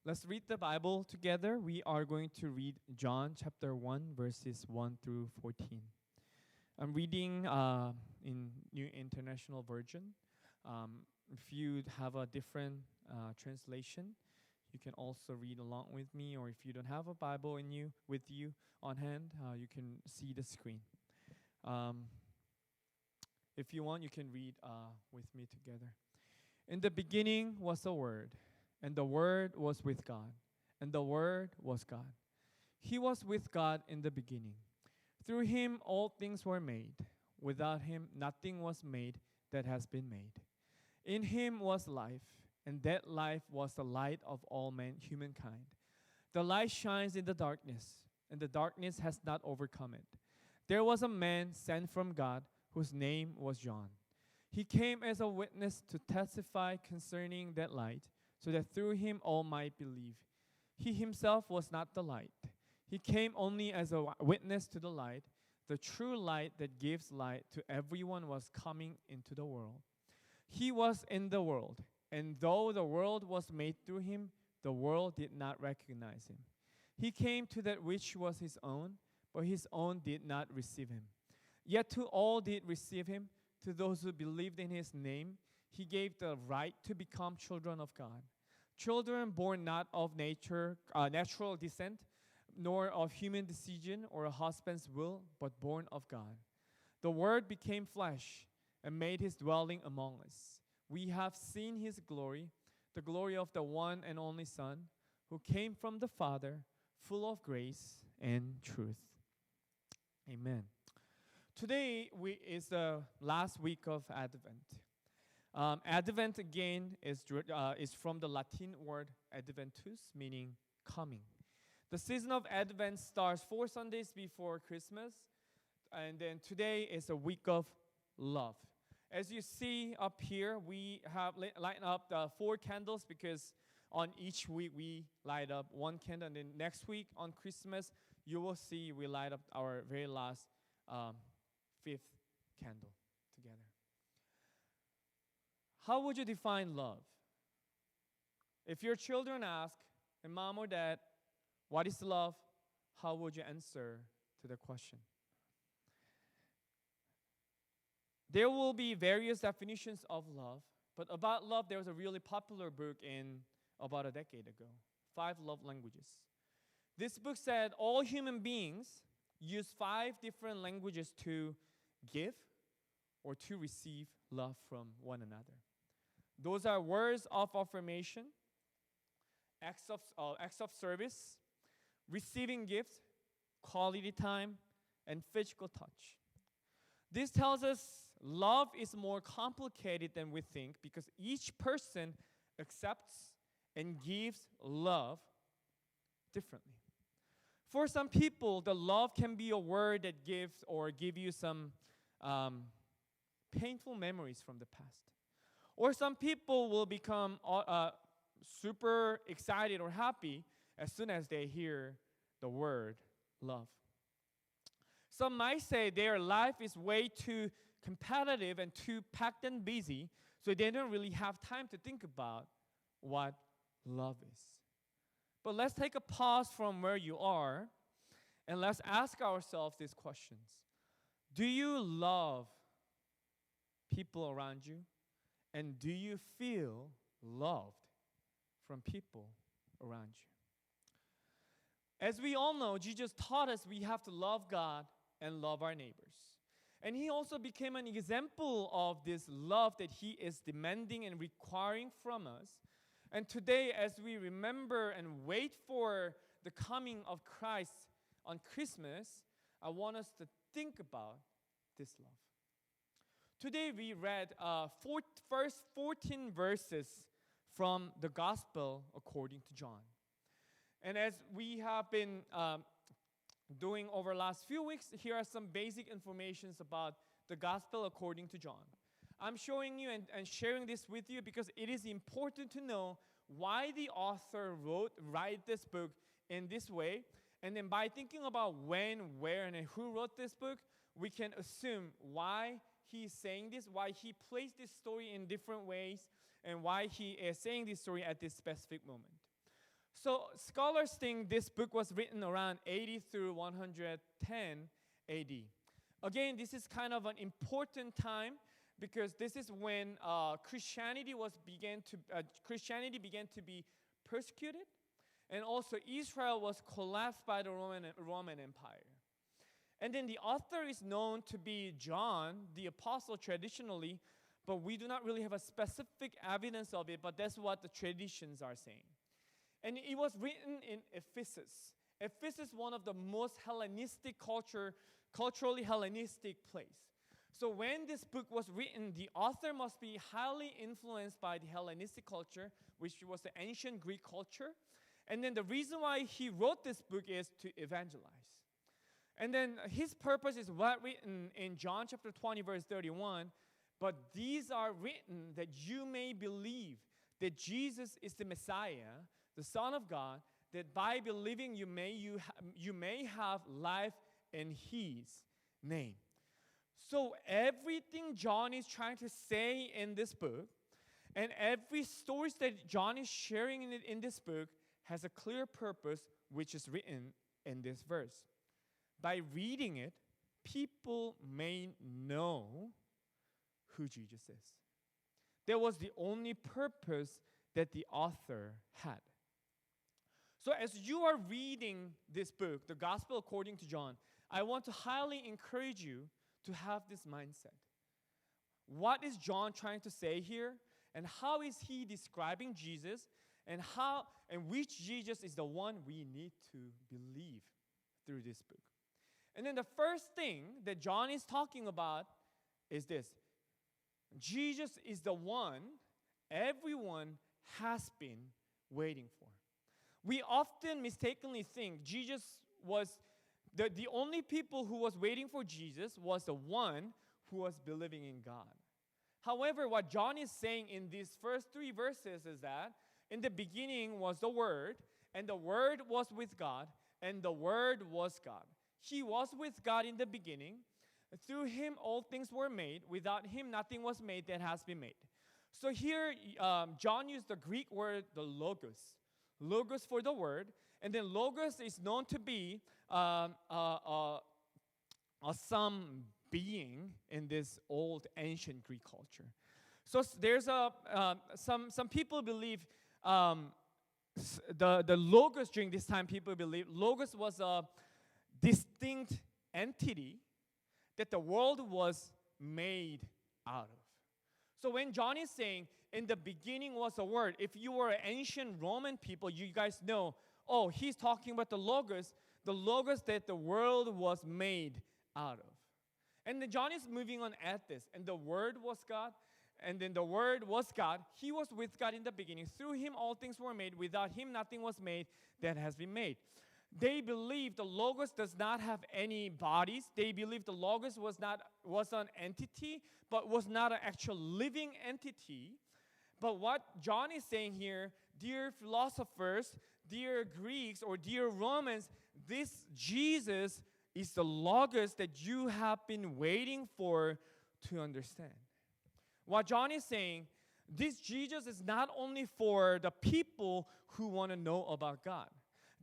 Let's read the Bible together. We are going to read John chapter 1, verses 1 through 14. I'm reading in New International Version. If you have a different translation, you can also read along with me, or if you don't have a Bible with you on hand, you can see the screen. If you want, you can read with me together. In the beginning was the Word, and the Word was with God, and the Word was God. He was with God in the beginning. Through Him all things were made. Without Him nothing was made that has been made. In Him was life, and that life was the light of all humankind. The light shines in the darkness, and the darkness has not overcome it. There was a man sent from God whose name was John. He came as a witness to testify concerning that light, so that through him all might believe. He himself was not the light. He came only as a witness to the light. The true light that gives light to everyone was coming into the world. He was in the world, and though the world was made through him, the world did not recognize him. He came to that which was his own, but his own did not receive him. Yet to all did receive him, to those who believed in his name, he gave the right to become children of God. Children born not of natural descent, nor of human decision or a husband's will, but born of God. The Word became flesh and made his dwelling among us. We have seen his glory, the glory of the one and only Son, who came from the Father, full of grace and truth. Amen. Today is the last week of Advent. Advent again is from the Latin word adventus, meaning coming. The season of Advent starts 4 Sundays before Christmas, and then today is a week of love. As you see up here, we have lighted up the 4 candles because on each week we light up 1 candle, and then next week on Christmas you will see we light up our very last 5th candle together. How would you define love? If your children ask, and mom or dad, what is love? How would you answer to the question? There will be various definitions of love, but about love, there was a really popular book in about a decade ago, 5 Love Languages. This book said all human beings use 5 different languages to give or to receive love from one another. Those are words of affirmation, acts of service, receiving gifts, quality time, and physical touch. This tells us love is more complicated than we think because each person accepts and gives love differently. For some people, the love can be a word that gives or give you some painful memories from the past. Or some people will become super excited or happy as soon as they hear the word love. Some might say their life is way too competitive and too packed and busy, so they don't really have time to think about what love is. But let's take a pause from where you are and let's ask ourselves these questions. Do you love people around you? And do you feel loved from people around you? As we all know, Jesus taught us we have to love God and love our neighbors. And he also became an example of this love that he is demanding and requiring from us. And today, as we remember and wait for the coming of Christ on Christmas, I want us to think about this love. Today we read first 14 verses from the Gospel according to John. And as we have been doing over the last few weeks, here are some basic informations about the Gospel according to John. I'm showing you and sharing this with you because it is important to know why the author write this book in this way. And then by thinking about when, where, and who wrote this book, we can assume why he's saying this, why he placed this story in different ways, and why he is saying this story at this specific moment. So scholars think this book was written around 80 through 110 AD. Again, this is kind of an important time because this is when Christianity began to be persecuted, and also Israel was collapsed by the Roman Empire. And then the author is known to be John, the apostle traditionally, but we do not really have a specific evidence of it, but that's what the traditions are saying. And it was written in Ephesus. Ephesus, one of the most culturally Hellenistic place. So when this book was written, the author must be highly influenced by the Hellenistic culture, which was the ancient Greek culture. And then the reason why he wrote this book is to evangelize. And then his purpose is what written in John chapter 20, verse 31. But these are written that you may believe that Jesus is the Messiah, the Son of God, that by believing you may have life in His name. So everything John is trying to say in this book, and every story that John is sharing in this book, has a clear purpose, which is written in this verse. By reading it, people may know who Jesus is. That was the only purpose that the author had. So as you are reading this book, the Gospel according to John, I want to highly encourage you to have this mindset. What is John trying to say here? And how is he describing Jesus? And which Jesus is the one we need to believe through this book? And then the first thing that John is talking about is this. Jesus is the one everyone has been waiting for. We often mistakenly think Jesus was the only people who was waiting for Jesus was the one who was believing in God. However, what John is saying in these first 3 verses is that in the beginning was the Word, and the Word was with God, and the Word was God. He was with God in the beginning. Through Him all things were made. Without Him nothing was made that has been made. So here John used the Greek word, the logos. Logos for the Word. And then logos is known to be some being in this old ancient Greek culture. So there's some people believe the logos during this time, people believe logos was a distinct entity that the world was made out of. So when John is saying, in the beginning was the Word, if you were ancient Roman people, you guys know, oh, he's talking about the logos that the world was made out of. And then John is moving on at this. And the Word was God, and then the Word was God. He was with God in the beginning. Through Him all things were made. Without Him nothing was made that has been made. They believe the Logos does not have any bodies. They believe the Logos was an entity, but was not an actual living entity. But what John is saying here, dear philosophers, dear Greeks, or dear Romans, this Jesus is the Logos that you have been waiting for to understand. What John is saying, this Jesus is not only for the people who want to know about God.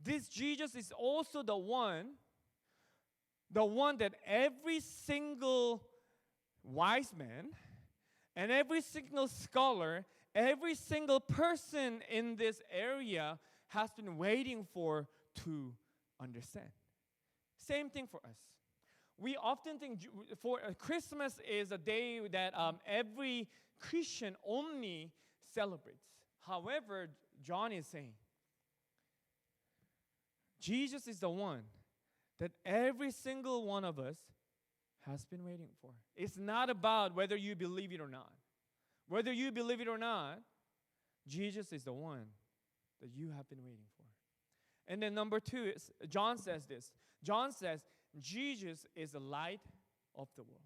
This Jesus is also the one that every single wise man and every single scholar, every single person in this area has been waiting for to understand. Same thing for us. We often think for Christmas is a day that every Christian only celebrates. However, John is saying, Jesus is the one that every single one of us has been waiting for. It's not about whether you believe it or not. Whether you believe it or not, Jesus is the one that you have been waiting for. And then number 2 is, John says this. John says, Jesus is the light of the world.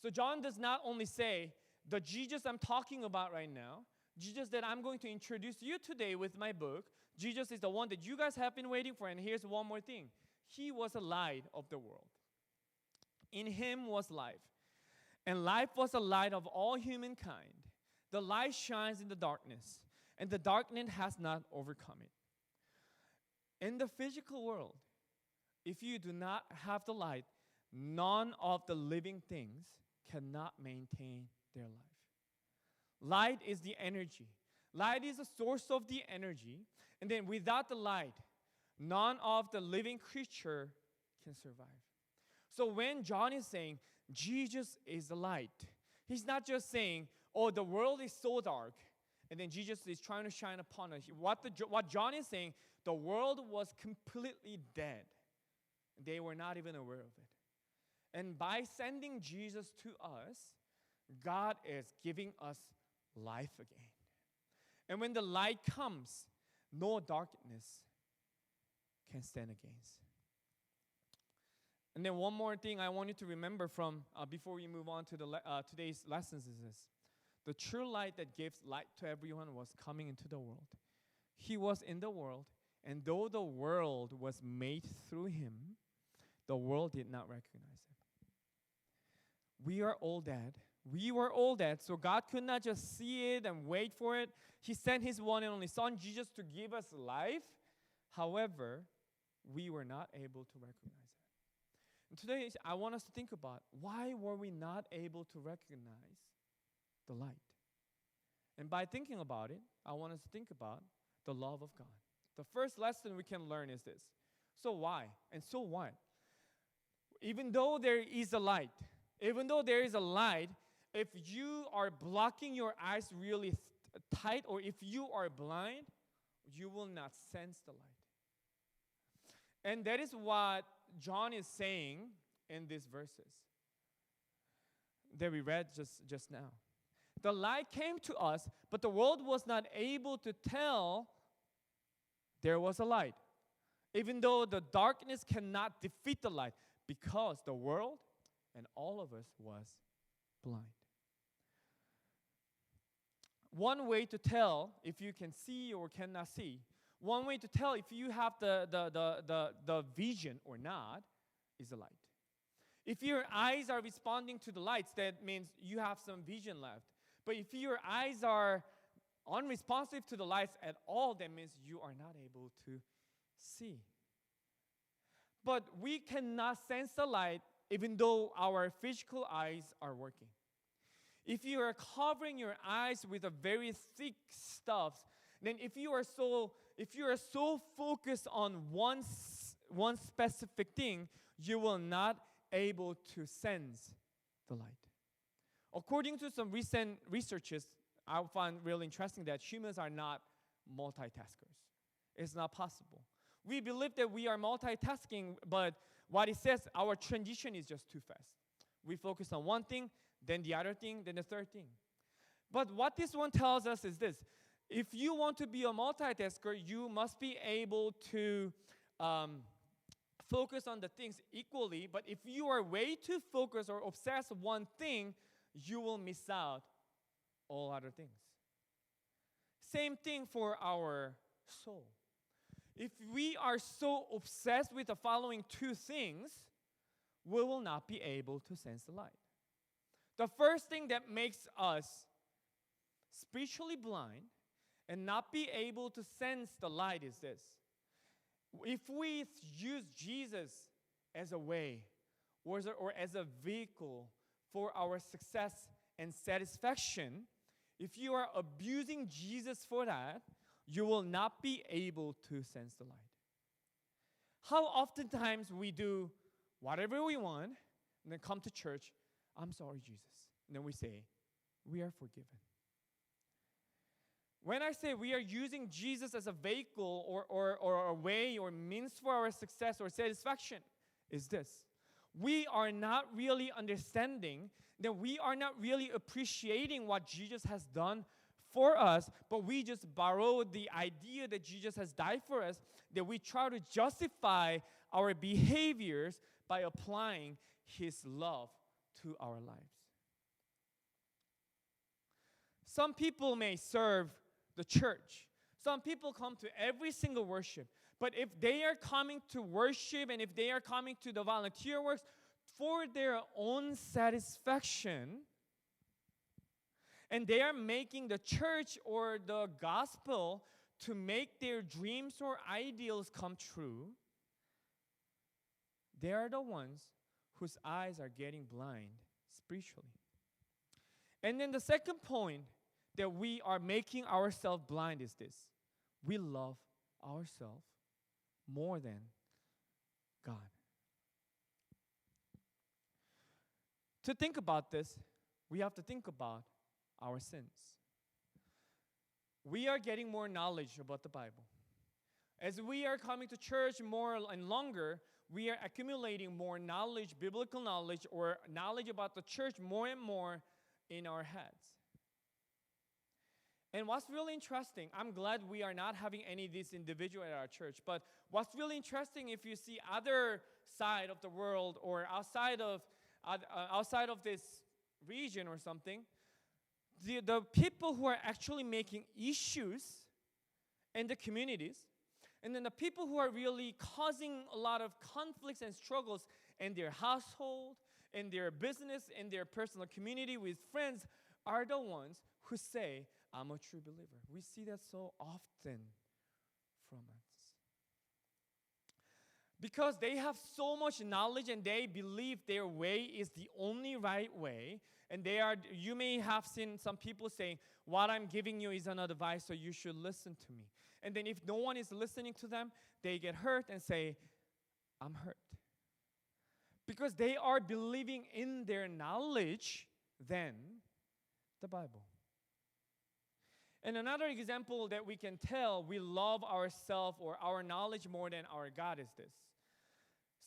So John does not only say, the Jesus I'm talking about right now, Jesus that I'm going to introduce you today with my book, Jesus is the one that you guys have been waiting for. And here's one more thing. He was the light of the world. In Him was life. And life was the light of all humankind. The light shines in the darkness, and the darkness has not overcome it. In the physical world, if you do not have the light, none of the living things cannot maintain their life. Light is the energy. Light is the source of the energy. And then without the light, none of the living creature can survive. So when John is saying Jesus is the light, he's not just saying, oh, the world is so dark, and then Jesus is trying to shine upon us. What John is saying, the world was completely dead. They were not even aware of it. And by sending Jesus to us, God is giving us life again. And when the light comes, no darkness can stand against. And then one more thing I want you to remember from before we move on to today's lessons is this. The true light that gives light to everyone was coming into the world. He was in the world, and though the world was made through him, the world did not recognize him. We are all dead. We were all dead, so God could not just see it and wait for it. He sent his one and only Son, Jesus, to give us life. However, we were not able to recognize it. And today, I want us to think about why were we not able to recognize the light? And by thinking about it, I want us to think about the love of God. The first lesson we can learn is this. So why? And so what? Even though there is a light, if you are blocking your eyes really tight, or if you are blind, you will not sense the light. And that is what John is saying in these verses that we read just now. The light came to us, but the world was not able to tell there was a light, even though the darkness cannot defeat the light, because the world and all of us was blind. One way to tell if you can see or cannot see, one way to tell if you have the vision or not, is the light. If your eyes are responding to the lights, that means you have some vision left. But if your eyes are unresponsive to the lights at all, that means you are not able to see. But we cannot sense the light even though our physical eyes are working. If you are covering your eyes with a very thick stuff, then if you are so focused on one specific thing, you will not able to sense the light. According to some recent researches, I found really interesting that humans are not multitaskers. It's not possible. We believe that we are multitasking, but what it says, our transition is just too fast. We focus on one thing, then the other thing, then the third thing. But what this one tells us is this. If you want to be a multitasker, you must be able to focus on the things equally. But if you are way too focused or obsessed with one thing, you will miss out all other things. Same thing for our soul. If we are so obsessed with the following two things, we will not be able to sense the light. The first thing that makes us spiritually blind and not be able to sense the light is this. If we use Jesus as a way or as a vehicle for our success and satisfaction, if you are abusing Jesus for that, you will not be able to sense the light. How oftentimes we do whatever we want and then come to church, I'm sorry, Jesus. And then we say, we are forgiven. When I say we are using Jesus as a vehicle or a way or means for our success or satisfaction, is this. We are not really understanding that we are not really appreciating what Jesus has done for us, but we just borrow the idea that Jesus has died for us, that we try to justify our behaviors by applying his love to our lives. Some people may serve the church. Some people come to every single worship. But if they are coming to worship and if they are coming to the volunteer works for their own satisfaction, and they are making the church or the gospel to make their dreams or ideals come true, they are the ones whose eyes are getting blind spiritually. And then the second point that we are making ourselves blind is this: we love ourselves more than God. To think about this, we have to think about our sins. We are getting more knowledge about the Bible. As we are coming to church more and longer, we are accumulating more knowledge, biblical knowledge, or knowledge about the church more and more in our heads. And what's really interesting, I'm glad we are not having any of these individuals at our church, but what's really interesting, if you see other side of the world or outside of this region or something, the people who are actually making issues in the communities, and then the people who are really causing a lot of conflicts and struggles in their household, in their business, in their personal community with friends, are the ones who say, I'm a true believer. We see that so often from us. Because they have so much knowledge and they believe their way is the only right way. And you may have seen some people saying, what I'm giving you is an advice, so you should listen to me. And then if no one is listening to them, they get hurt and say, I'm hurt. Because they are believing in their knowledge than the Bible. And another example that we can tell we love ourselves or our knowledge more than our God is this.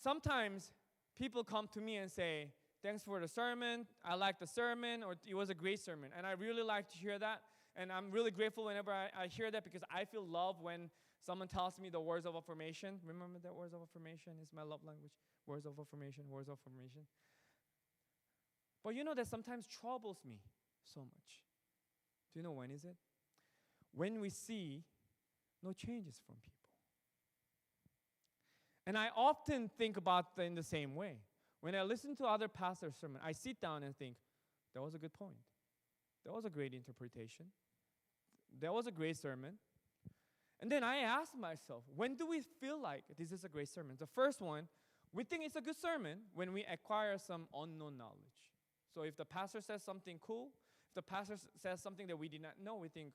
Sometimes people come to me and say, thanks for the sermon, I like the sermon, or it was a great sermon. And I really like to hear that. And I'm really grateful whenever I hear that, because I feel love when someone tells me the words of affirmation. Remember that words of affirmation is my love language. Words of affirmation, words of affirmation. But you know that sometimes troubles me so much. Do you know when is it? When we see no changes from people. And I often think about it in the same way. When I listen to other pastors' sermon, I sit down and think, that was a good point. That was a great interpretation. That was a great sermon. And then I ask myself, when do we feel like this is a great sermon? The first one, we think it's a good sermon when we acquire some unknown knowledge. So if the pastor says something cool, if the pastor says something that we did not know, we think,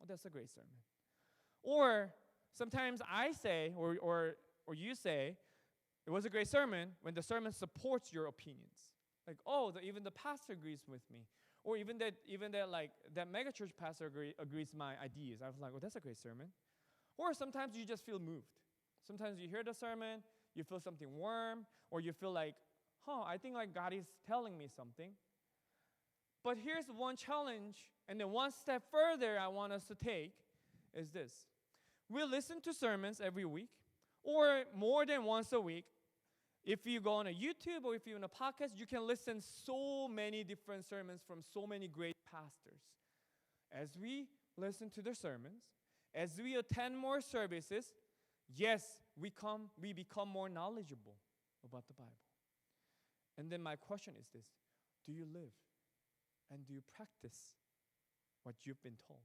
oh, that's a great sermon. Or sometimes I say, or you say, it was a great sermon when the sermon supports your opinions. Like, oh, even the pastor agrees with me. Or even that like that megachurch pastor agrees with my ideas. I was like, oh, that's a great sermon. Or sometimes you just feel moved. Sometimes you hear the sermon, you feel something warm, or you feel like, I think like God is telling me something. But here's one challenge, and then one step further I want us to take is this. We listen to sermons every week, or more than once a week. If you go on a YouTube or if you're in a podcast, you can listen so many different sermons from so many great pastors. As we listen to their sermons, as we attend more services, yes, we become more knowledgeable about the Bible. And then my question is this: do you live and do you practice what you've been told?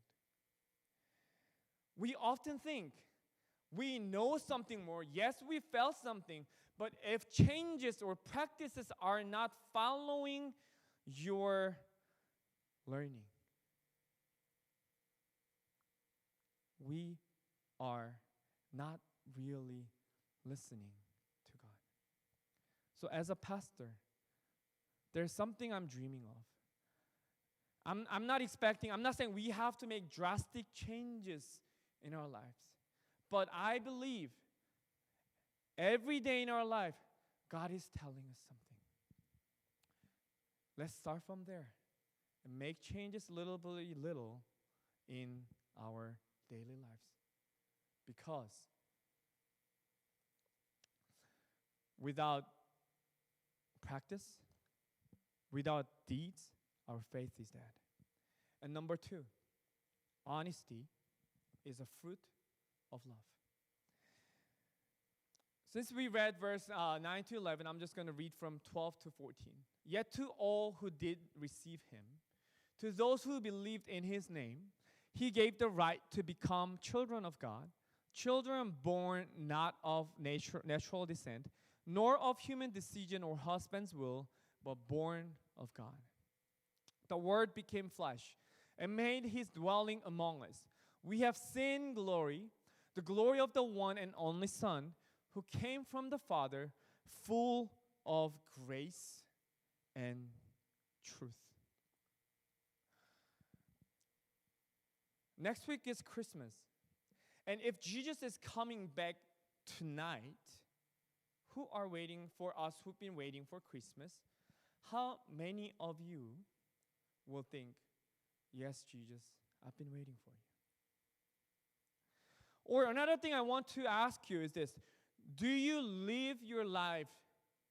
We often think we know something more. Yes, we felt something, but if changes or practices are not following your learning, we are not really listening to God. So as a pastor, there's something I'm dreaming of. I'm not saying we have to make drastic changes in our lives. But I believe every day in our life, God is telling us something. Let's start from there and make changes little by little in our daily lives. Because without practice, without deeds, our faith is dead. And number 2, honesty is a fruit of love. Since we read verse 9 to 11, I'm just going to read from 12 to 14. Yet to all who did receive him, to those who believed in his name, He gave the right to become children of God, children born not of natural descent, nor of human decision or husband's will, but born of God. The Word became flesh and made his dwelling among us. We have seen glory, the glory of the one and only Son, who came from the Father, full of grace and truth. Next week is Christmas. And if Jesus is coming back tonight, who are waiting for us who've been waiting for Christmas? How many of you will think, yes, Jesus, I've been waiting for you? Or another thing I want to ask you is this: do you live your life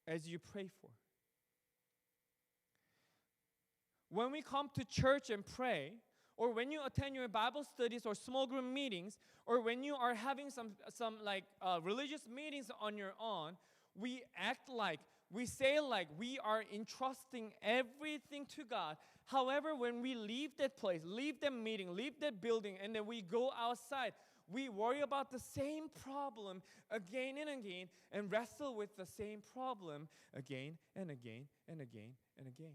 as you pray for? When we come to church and pray, or when you attend your Bible studies or small group meetings, or when you are having some religious meetings on your own, we act like, we say like we are entrusting everything to God. However, when we leave that place, leave that meeting, leave that building, and then we go outside, we worry about the same problem again and again and wrestle with the same problem again and again and again and again.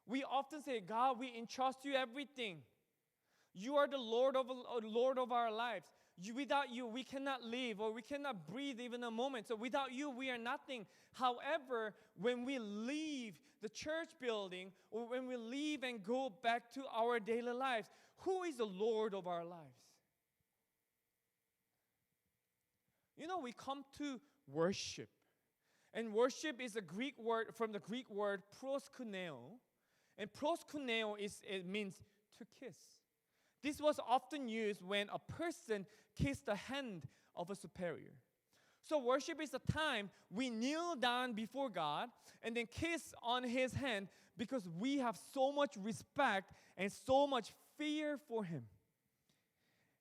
We often say, God, we entrust you everything. You are the Lord of our lives. Without you, we cannot live, or we cannot breathe even a moment. So without you, we are nothing. However, when we leave the church building, or when we leave and go back to our daily lives, who is the Lord of our lives? You know, we come to worship. And worship is a Greek word, from the Greek word proskuneo. And proskuneo it means to kiss. This was often used when a person kissed the hand of a superior. So worship is a time we kneel down before God and then kiss on his hand because we have so much respect and so much fear for him.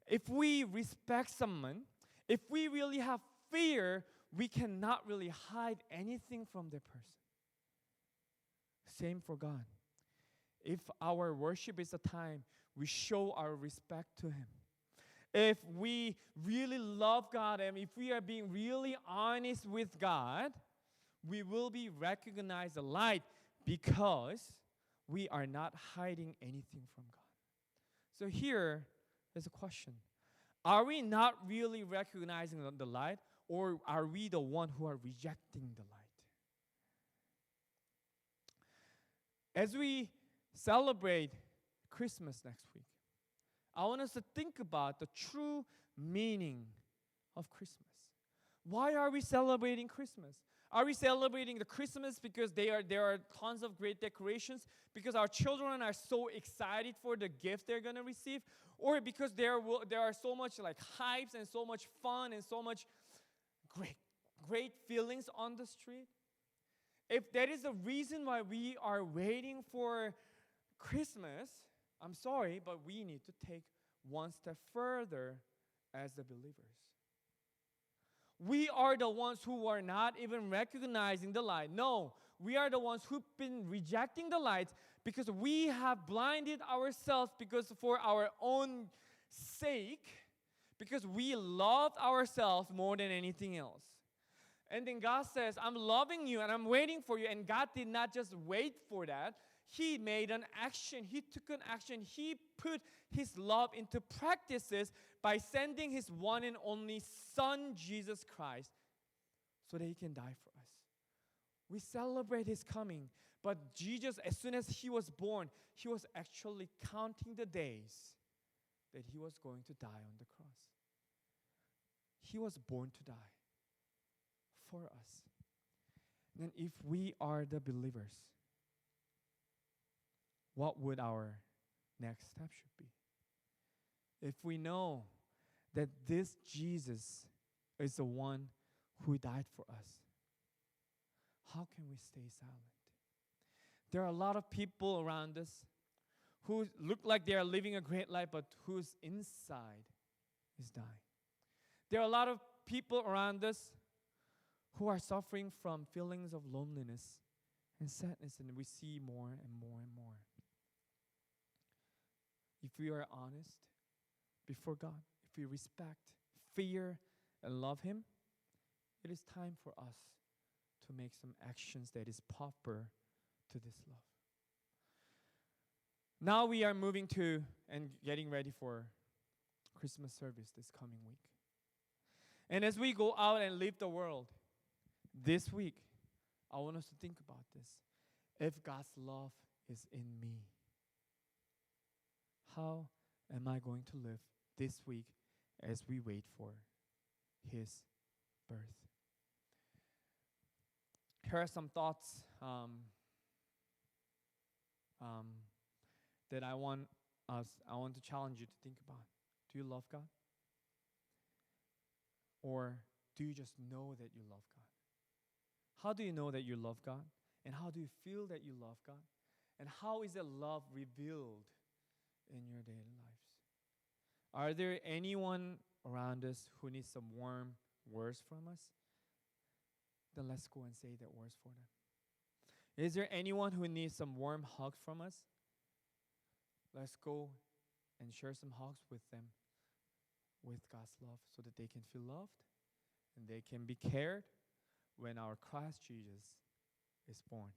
If we respect someone, if we really have fear, we cannot really hide anything from the person. Same for God. If our worship is a time we show our respect to him, if we really love God, and if we are being really honest with God, we will be recognized the light because we are not hiding anything from God. So here is a question. Are we not really recognizing the light, or are we the one who are rejecting the light? As we celebrate Christmas next week, I want us to think about the true meaning of Christmas. Why are we celebrating Christmas? Are we celebrating the Christmas because there are tons of great decorations, because our children are so excited for the gift they're going to receive, or because there are so much like hypes and so much fun and so much great feelings on the street? If that is the reason why we are waiting for Christmas, I'm sorry, but we need to take one step further as the believers. We are the ones who are not even recognizing the light. No, we are the ones who've been rejecting the light because we have blinded ourselves because for our own sake, because we loved ourselves more than anything else. And then God says, I'm loving you and I'm waiting for you. And God did not just wait for that. He made an action. He took an action. He put his love into practices by sending his one and only Son, Jesus Christ, so that he can die for us. We celebrate his coming. But Jesus, as soon as he was born, he was actually counting the days that he was going to die on the cross. He was born to die for us. And if we are the believers, what would our next step should be? If we know that this Jesus is the one who died for us, how can we stay silent? There are a lot of people around us who look like they are living a great life, but whose inside is dying. There are a lot of people around us who are suffering from feelings of loneliness and sadness, and we see more and more and more. if we are honest before God, if we respect, fear, and love Him, it is time for us to make some actions that is proper to this love. Now we are moving to and getting ready for Christmas service this coming week. And as we go out and live the world this week, I want us to think about this. If God's love is in me, how am I going to live this week as we wait for His birth? Here are some thoughts that I want to challenge you to think about. Do you love God? Or do you just know that you love God? How do you know that you love God? And how do you feel that you love God? And how is that love revealed in your daily lives? Are there anyone around us who needs some warm words from us? Then let's go and say that words for them. Is there anyone who needs some warm hugs from us? Let's go and share some hugs with them with God's love so that they can feel loved and they can be cared when our Christ Jesus is born.